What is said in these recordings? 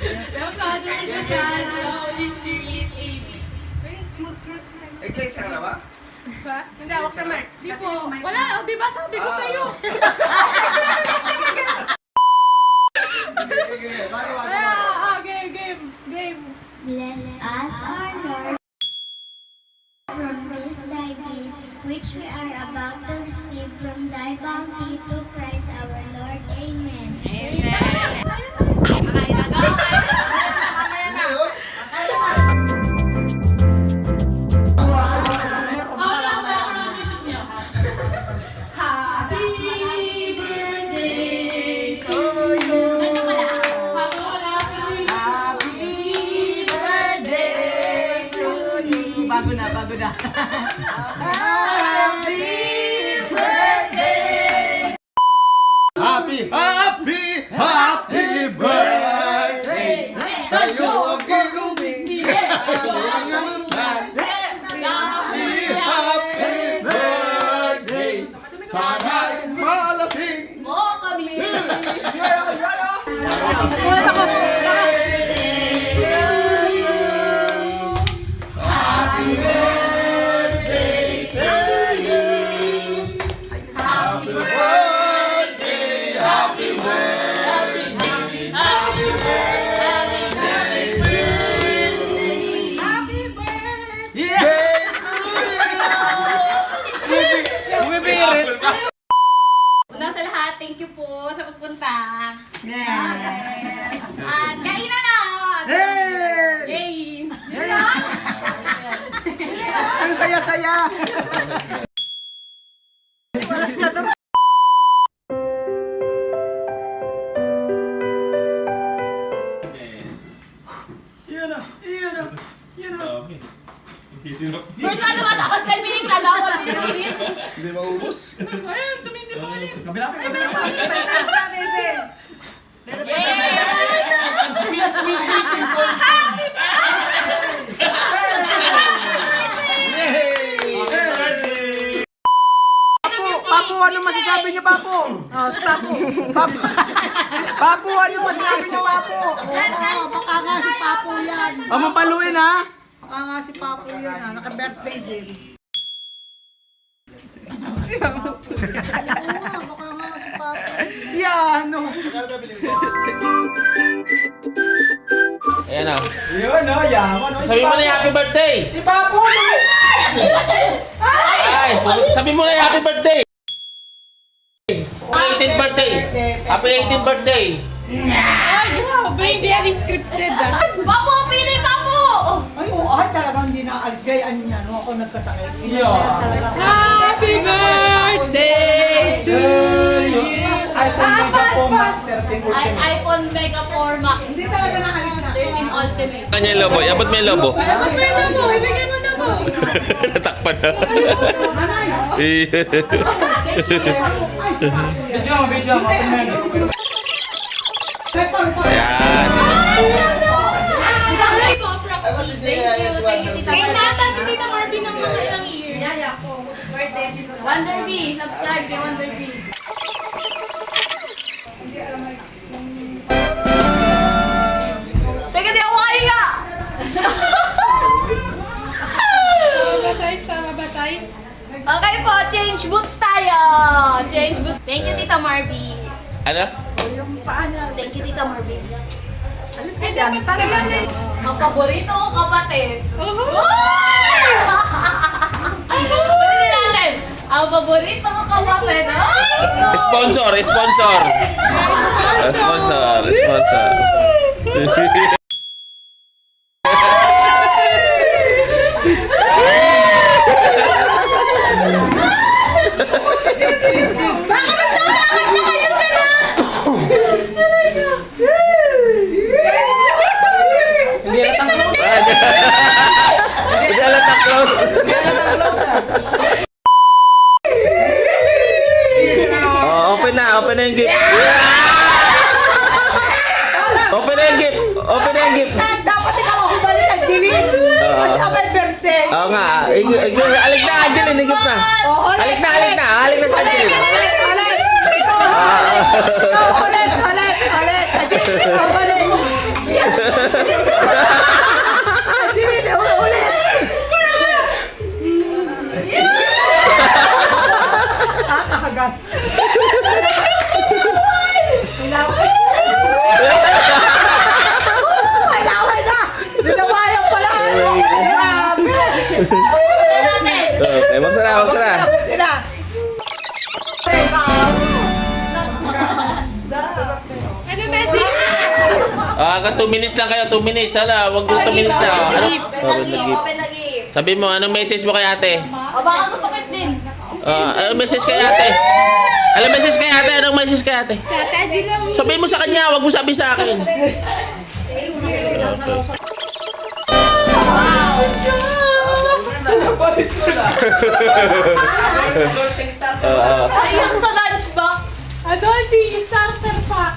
The Father, the Son, the Holy Spirit. Amen. Iglesia ka na ba? Ba? Hindi, ako sa mic. Di po. Wala, o di ba sabi ko sa'yo? Game. Bless us, our Lord, from this thy gift, which we are about to receive from thy bounty to Christ our Lord. Amen. Bago na. Happy birthday sa'yo ang ginumingin. Happy birthday, sana'y malasing Mo kami. Unang sa lahat, thank you po sa pagpunta. Yes! At kainan na! Hey! Yay! Ang saya-saya! First ano ba? Takot 10 minutes ano? 1 minute? Hindi maubos. Ayun, sumindi pa ulit. Kabila. Papu, ano masasabi niyo, Papu? Papu, ano masasabi niyo, Papu? Baka nga si Papo yan. Mapaluin, ha? Baka nga si Papo yan, ha? Naka-birthday din. Baka nga si Papo. Yan, no? Ayan o. Yun, no? Yaman, no? Sabi mo na yung happy birthday! Si Papo, no? Ay! Sabi mo na yung happy birthday! Happy 18th birthday! Happy 18th birthday! Ay, grabe. Hindi yan scripted ah. Papo, pili Papo! Ay, oo, ay talagang hindi naalis. Gayaan niya, no? Ako nagkasakit. Yeah. Happy birthday to you! iPhone Mega Pro Max 13 Ultimate. iPhone Mega 4 Max. Hindi talaga naalis na. 13 Ultimate. Kanya yung lobo. Abot mo yung lobo. Dapat may mo, ibigay mo na mo. Natakpan na. Video mo. Ayan. Ay, po, Proxy. Thank you. Thank you, Tita Marvin. Kay Nata, si Tita Marvin ng mga ilang years. Yaya po. Birthday. Wonder B. Subscribe kay Wonder B. Teka, di ako kahinga! Okay po, change boots tayo. Change boots. Thank you, Tita Marvin. Ano? Thank you, Tita Marvin. Ay, dapat para yan eh. Ang paborito kong kapatid. Ulitin natin. Ang paborito kong kapatid. Sponsor! Sponsor! Sponsor! Sponsor! Hindi alam na close. Oh, open na yung gift. Open na yung gift. Open na yung gift. Dapat ikaw ako balik ang dilim. Kasi ako may birthday. Oo nga. Alik na, Angeline. Higip na. Alik na. Alik na sa Angeline. Ulit. Ulit. Nag-message. Ah, 2 minutes lang kayo, 2 minutes. Hala, wag mo 2 minutes na. Ano? Open na gift. Sabi mo, anong message mo kay ate? O baka gusto kiss din. Anong message kay ate? Anong message kay ate? Anong message kay ate? Sabihin mo sa kanya, wag mo sabi sa akin. Ayak sa lunchbox. Adolphi, starter pack.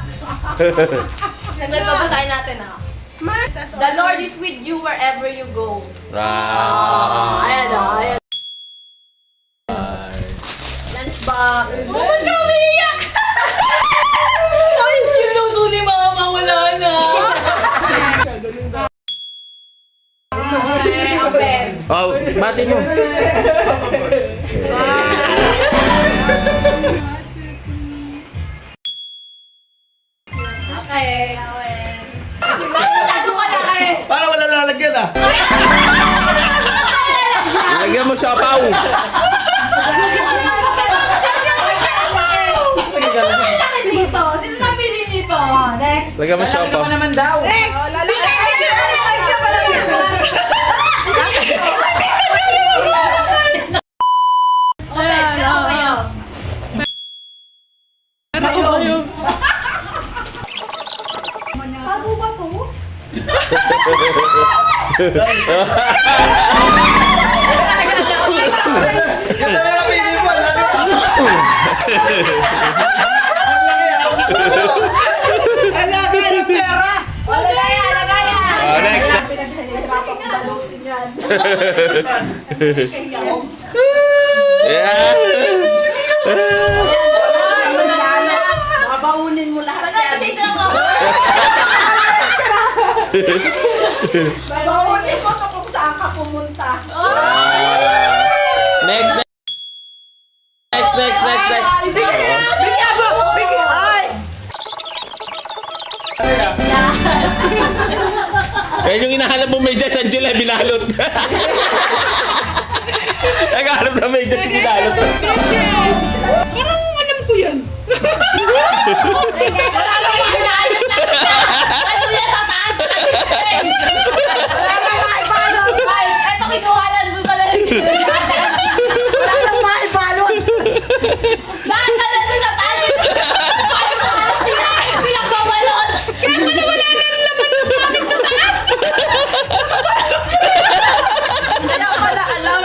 Sandali pa basahin natin ha. The Lord is with you wherever you go. Ayan o, ayan. Lunchbox. Oh, ba't ka umiiyak? Ay, yung luto ni mama, wala na. Okay, open. Oh, bati mo. Okay. Masyado ka na eh. Para wala lalagyan ah. Lagyan mo sa paw. Dito. Sino nabili nito? Next. Lagyan mo sa paw. naman daw. Ito kayo. Ganda na lang pinili mo. Ang laki. Ang laki ah. Alaga ng pera. Lagayan, lagayan. Next. Yeah. Babaunin mo lahat. Isa lang ako. Babaunin mo kung saan ka pumunta. Next. Bigyan mo! Ay! Yan yung hinahanap mo medyas, Angela, binalot. Naghanap na medyas, binalot. Parang alam ko yan. Inaalat lang siya. Ano yan sa taas? Ay, eto kinuhalan mo talaga. Wala nang maibalot. Lahat na lang sa taas. Paano mo alam nila? Pinagbabalot. Kaya pala wala na ng laman ng bakit sa taas. Kaya pala alam.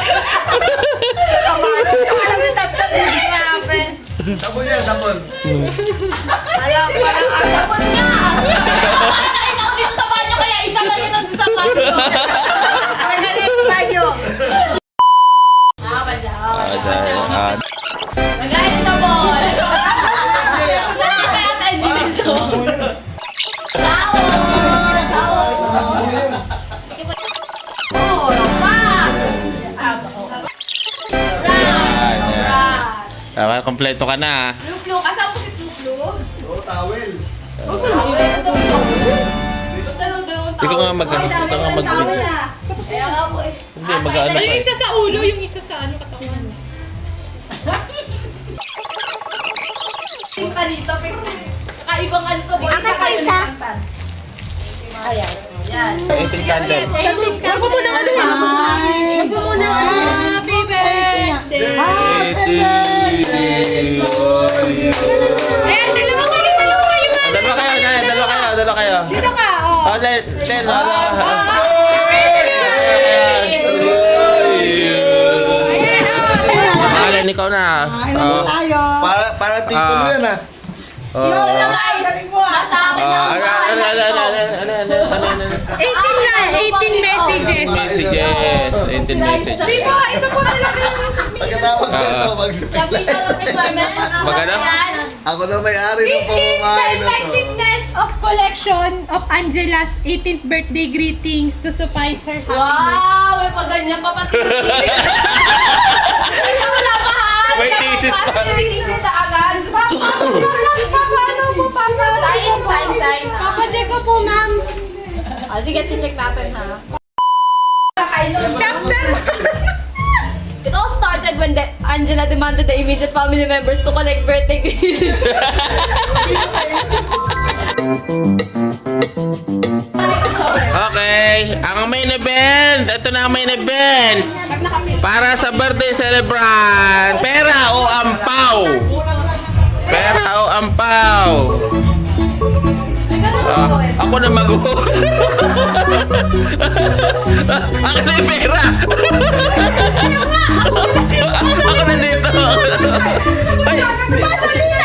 Alam ni Tatan na grabe. Sabon yan, sabon. Alam pa lang. Tapos nga. Nakita ko dito sa banyo kaya isa lang yun nandun sa banyo. Ay, galit pa nyo. Nagayon sa ball. Kaya tayo dito. Tawon! Tawon! Oh, back! Right. Kompleto ka na. Flu-flu. Kasama ko si Flu-flu. Oo, towel. Ikaw nga mag- Kaya nga po eh. Hindi, mag-ano ka. Yung isa sa ulo, yung isa sa ano katawan. Pinta dito, pinta. Kakaibang ano to, boy. Isa kayo isa. ng Ayan. Yan. 18 candle. Huwag mo muna ano. Huwag mo muna ano. Happy birthday! Ayan, dalawa kayo. Dalawa kayo. Dito ka, oh. Oh, ten. Alan, ikaw na. Ano tayo? Para titulo yan ah. Yung na guys, nasa akin na ang bahala ko. 18 messages. Messages. 18 messages. Di ba? Ito po talaga yung Pagkatapos nito, submission of requirements. Maganda? Ayan. ako na may-ari ng This is the pamamahay na to. effectiveness of collection of Angela's 18th birthday greetings to suffice her happiness. Wow! May paganyan pa pati. Ay, wala pa ha? May thesis pa. May thesis na agad. Paano mo, Papa? Sign. Papacheck ko po, ma'am. Sige, check natin ha. Chapter It all started when Angela demanded the immediate family members to collect birthday greetings. Okay, ang main event. Ito na ang main event. Para sa birthday celebrant. Pera o ampaw? Pera o ampaw? Ako na mag-host. Ako na yung pera. Ako na dito. Ay,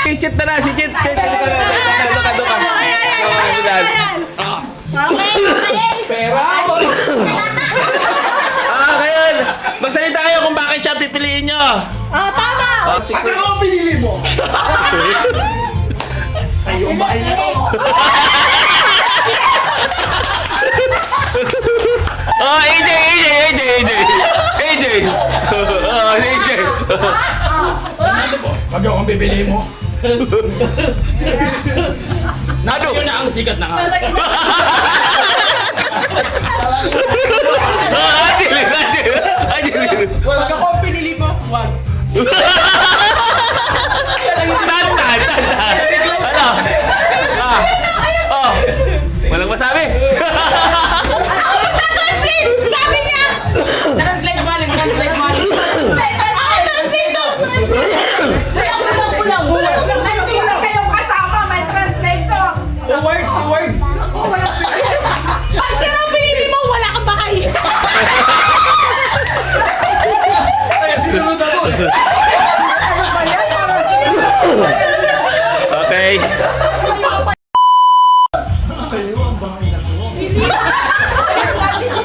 si Chit na na, si Chit. Duka. Ngayon, magsalita kayo kung bakit siya pipiliin nyo. Tama! At ano ang pinili mo? Sa'yo ang bahay na to. AJ. AJ. Wag akong bibili mo. Nasa yun na ang sikat na nga. Wag akong pinili mo. Wag. Tanda. Ano? Walang masabi. Sabi niya! Translate mo. Translate. Kayong kasama, may translator. The words. Pag siya ang pinili mo, wala kang bahay. Kaya sinunod ako. Okay. Sa'yo ang bahay na to.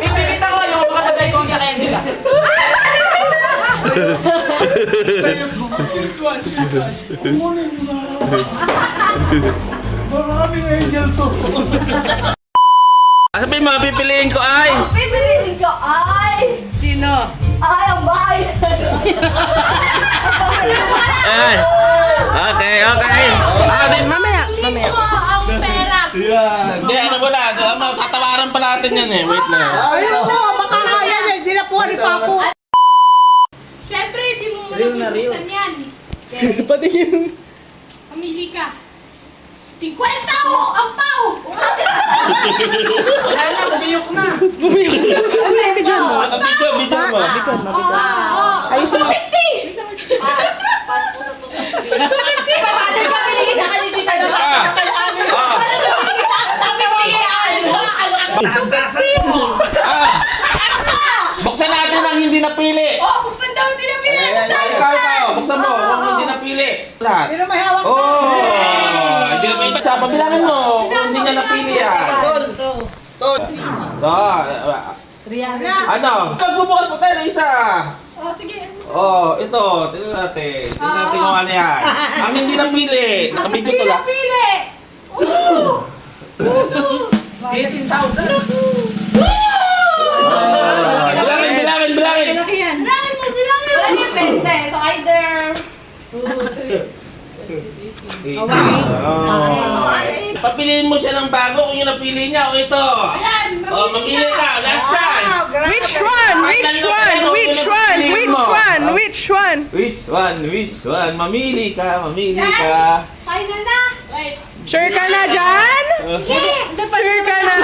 Ipipita ko yung makatagay kong Angela. Kumunin mo na. Maraming angel to. Sabi mo, pipiliin ko ay. Pipiliin ko ay... Sino? Ay, ang bahay. Ayan. Okay. Mamaya. Pili mo ang pera. Hindi, ano mo na. Tatawaran pa natin yan eh. Wait lang. Ayun na, makakaya niya. Hindi na po ni Papo. Siyempre, di mo muna bubuksan yan. Okay. Pati yun. Pamili ka. 50 o ampaw! Bumiyok na. Ano yung video mo? Video mo. Ayusin mo. 250! Pas po sa tukang. Paano ka pinigay sa kanila dito? Paano ka pinigay sa akin? Sabi mo, Buksan natin ang hindi napili. buksan daw, hindi na pinigay sa akin. Ikaw. Buksan mo. Kung hindi napili. Lahat. Sino may hawak? Hindi na may isa. Pabilangin mo kung hindi niya napili yan. Tol. So, ano? Magbubukas pa tayo ng isa. Oh, sige. Ito. Tingnan natin. Tingnan natin kung ano yan. Ang hindi napili. Nakabidyo to lang. Pili! 18,000. Bilangin. Laki yan. Bilangin mo! Wala yung 20. So either... Papiliin mo siya ng bago kung yung napili niya o ito. Ayan! Mamili ka. Last chance. Which one? Mamili ka. Final na! Wait. Sure ka na dyan? Sure ka na?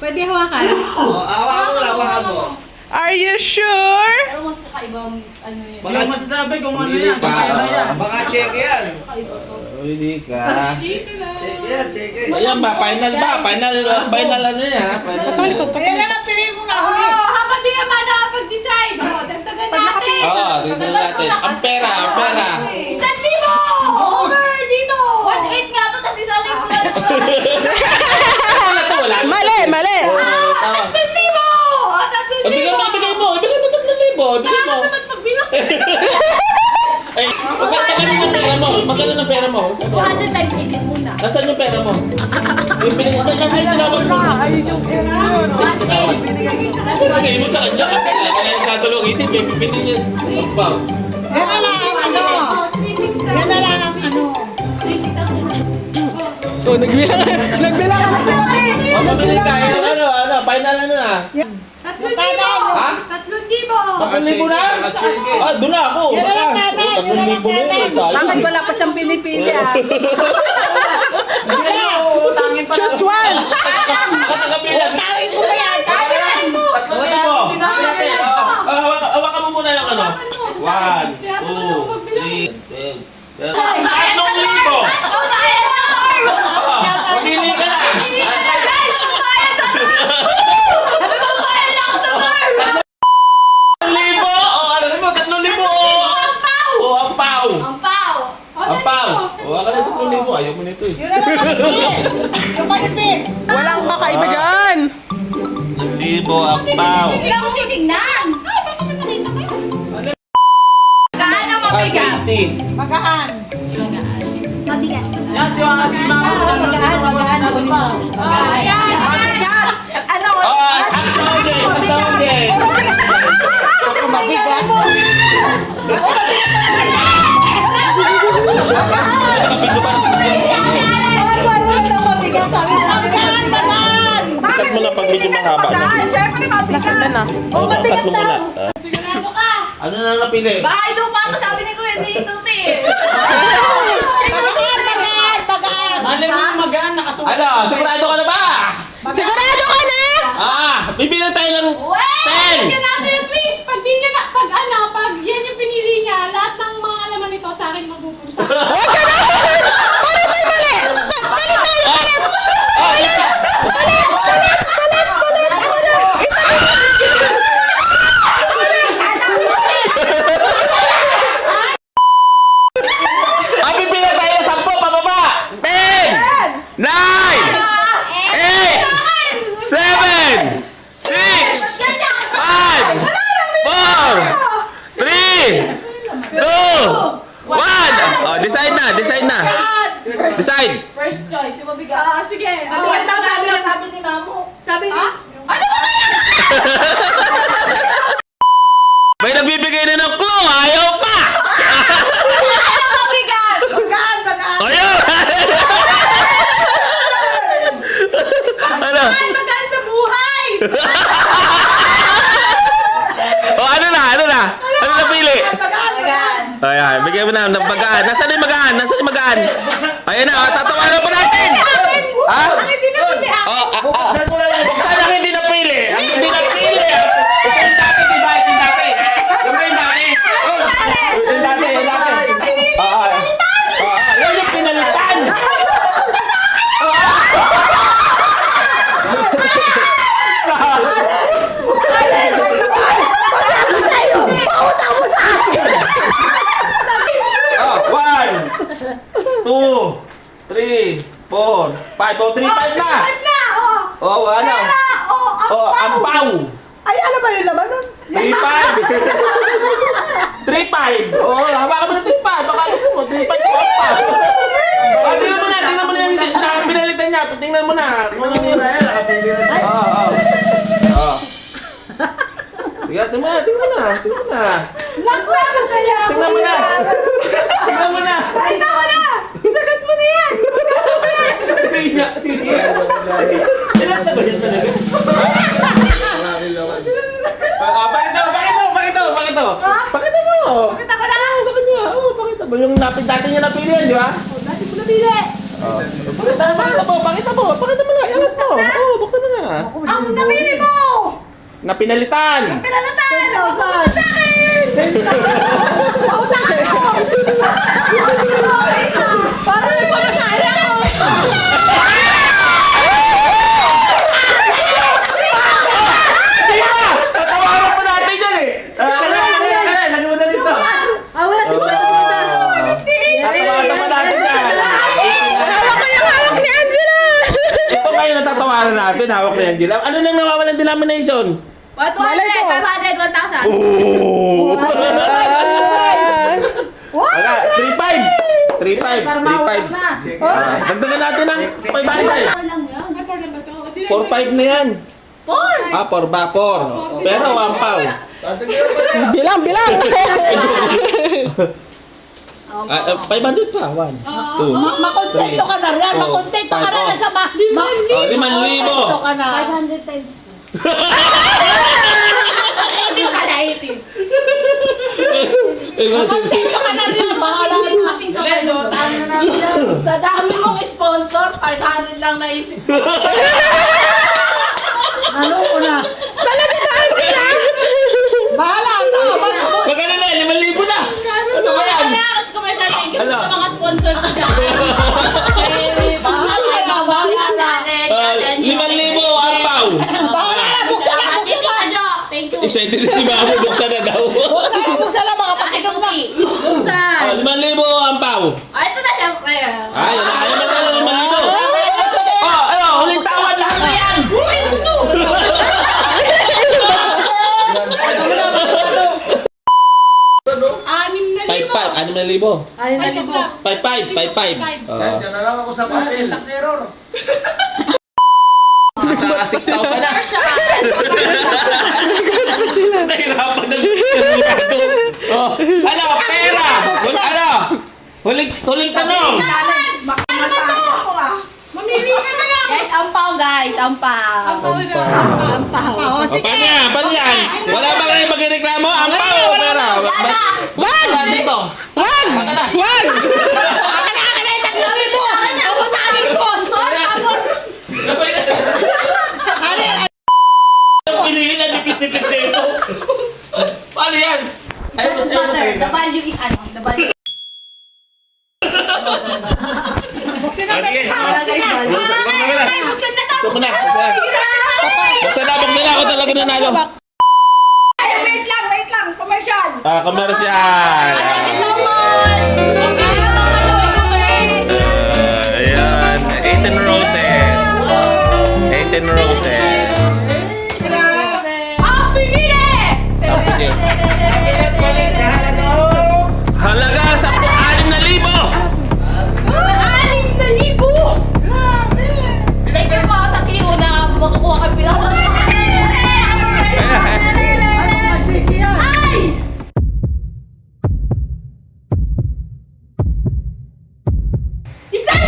Pwede hawakan. Hawakan mo. Are you sure? Pero mas kakaibang ano yun. Hindi ko masasabi kung ano yan. Kaya yan. Baka check yan. Mamili ka. Check yan. Ayan ba? Final ba? Final ano yan? Ayan na lang, pili mo na huli. Habang di naman nakapag-decide, dagdagan natin! Dito natin. Ang pera. 1,000! Over dito! 1,800 nga to, tapos isang libo lang. Mali. 3,000! Bigyan mo 3,000. Bigyan mo. Dapat pagbilang! Ay, magkano ng pera mo? 200 times 18 muna. Nasaan yung pera mo? Yung pinag... Kasi tinawag mo. Ayun yung pera yun. 1,800. Bigay mo sa kanya kasi kaya nagkatulong isip. Pipili niya. Wow. Yan na lang ang ano. 3,600! Yan na lang ang ano. 3,600. Oh, nagbilang ka na sila. Mamili ka. Ano? Final ano na? 3,000! Ha? 3,000! 3,000 na? Doon na ako. Yan na lang kanan. 3,000 na yun. Bakit wala pa siyang pinipili ah? Yung manipis! Walang kakaiba dyan! 1,000 ampaw. Hindi ako titignan! Magaan ang mabigat. 120. Magaan! Mabigat. Yan, si Mama. Magaan. Ano? Oh, taas na ulit. Taas na ulit. Mabigat! Magaan! Magaan! Cut mo na pag medyo mahaba na. Siyempre mabigat! Nasaan na? Oh, cut mo muna. Sigurado ka! Ano na napili? Bahay lupa to, sabi ni Kuya ni Tuti. Magaan! Magaan! Magaan! Malay mo yung magaan, nakasuot. Ano? Sigurado ka na ba? Sigurado ka na? Bibili tayo ng Bigyan 10. natin at least, pag di niya na, pag yan yung pinili niya, lahat ng mga laman nito sa akin mapupunta. Bibili tayo ng 10 pababa. 10, 9, 8, 7, 6, 5, 4, 3, 2, 1. Oh, decide na. Decide. First choice, yung mabigat. Sige. Sabi ni Mamo. Sabi ni... Ano ba yan? May nagbibigay na ng clue. Ayaw pa. Ano mabigat? Magaan! Magaan! Ayaw. Ano? Magaan sa buhay! Oh, ano na? Ano napili? Mabigat. Ayan, bigyan mo na ng magaan. Nasaan yung magaan? Ayan na, tatawaran pa natin. Ha? Hindi na pili Oh, Buksan mo lang yung buksan ang hindi napili. Ang hindi napili. Ito yung dati, di ba? Ito yung dati. Yung dati. Yan yung pinalitan. Oh, 1, 2, 3, 4, 5. Oh, 3, 5 na. Oh, ano? Oh, ampaw. Ay, ano ba yung laman nun? 3-5. 3-5. Oo, hawakan mo na 3-5. Baka gusto mo, 3-5 po pa. Tingnan mo na yung pinalitan niya. Tingnan mo na. Kung ano yun. Oo. Tingnan mo na. Nagsasasaya ako! Tingnan mo na. Isagat mo na yan! Ilan na ba yun talaga? Pakita mo. Kita ko na! Sa kanya. Oo, pakita mo. Yung dati niya napili yan, di ba? Dati ko nabili! Pakita mo nga. Iangat mo. Oo, buksan mo nga. Ang nabili mo! Na pinalitan. Pinalatan! Saan? Sa akin! Parang may pamasaya ko! Di ba? Tatawaran pa natin yan eh. Lagyan mo na dito. Wala siguro Tatawaran pa natin yan. Hawak ko yung hawak ni Angela! Ito kayo natatawaran natin. Hawak na yan, Gila. Ano nang nawawalan denomination? 100, 500, 1,000. Oo! What? 3-5. Dagdagan natin ng 500. 4 lang ba to? 4-5 na yan. 4. 4 ba? 4. Pero 1 pound. Tatigyan pa niya. Bilang! 500 pa. 1, 2, Makontento ka na rin! Makontento ka na na sa 5,000. Makontento ka na! 500 times. Hindi ka na-18. Makontento ka na rin! Bahala ka na! Kasing kapal. Sa dami mong sponsor, 500 lang naisip ko. Ano ko na? Talaga ba, Angela? Bahala ka! Magkano na? 5,000 na. Ano ba yan? Kaya kasi commercial, thank you Ano? sa mga sponsor ko dyan. Bahala ka! Bahala ka! 5,000 ang pound. Bahala na! Buksan na! Thank you, Buksan na! Kadyo. Thank you. Excited na si Mamo. Buksan na daw. Buksan na mga pakinom na! Buksan. 5,000 ang pound. Ah, ito na siyempre. Ay, ayaw na 5,000. 5,500. Dahil dyan na lang ako sa patil. Nasa 6,000 na. Nahirapan na sigurado. Ano, pera? Ano? Huling tanong. Guys, ampaw guys, ampaw. Oo, sige. Paano yan? Wala ba kayo magreklamo? Ampaw o pera? Wag! Dito. Wag! Wag! Akin na yung 3,000! Ako na aking sponsor! Tapos, Pilihin na nipis-nipis dito. Paano yan? Doesn't matter. The value is ano? The value. buksin na Sige. buksin na! Buksan na to! Buksan na. Buksan na. Ako talaga nanalo. Ay, wait lang! Commercial! Commercial. Thank you so much! Thank you so much, my suitors! Ayan. 18 roses. 18 roses. Grabe! Pinili! Halaga 6,000. Sa 6,000! Grabe! Thank you po sa Q na makukuha kang pinaka. Ano ka, Chiki yan? Ay! Isang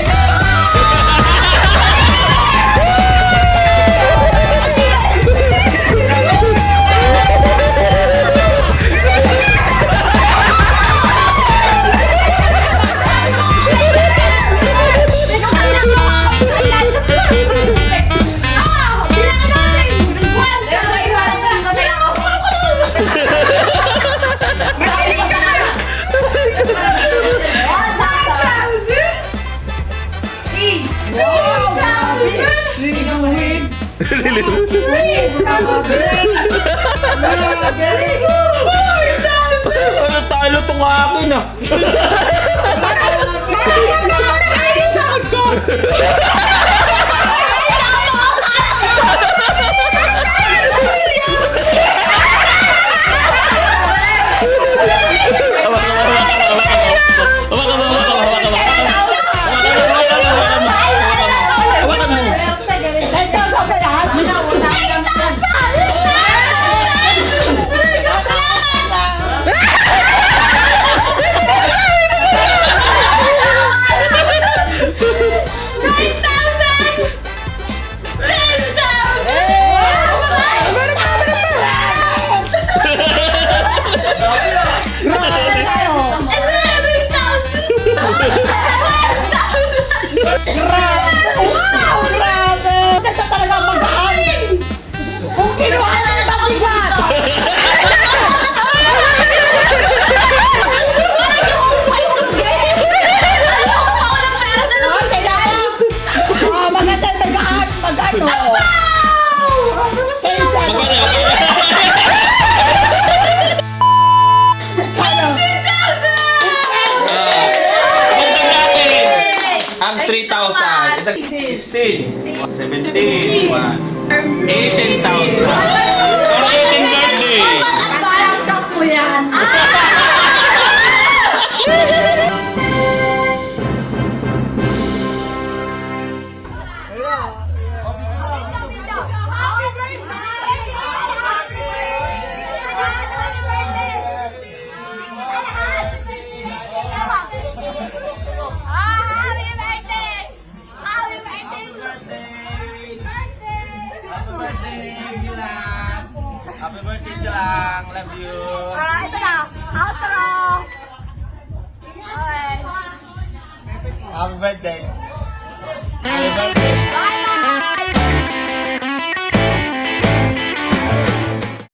Ano talo tong akin ah? Parang kayo yung sakot ko! Wow! Grabe! Ganda talaga magaan! Kung kinuha na yung mabigat! Maganda magaan! Magano! Kaysa Ang 3,000. 16. 17. 18,000. For 18 birthday. at parang sampu yan. Happy birthday, Jalang. Love you. Ito na, outro. Okay. Happy birthday.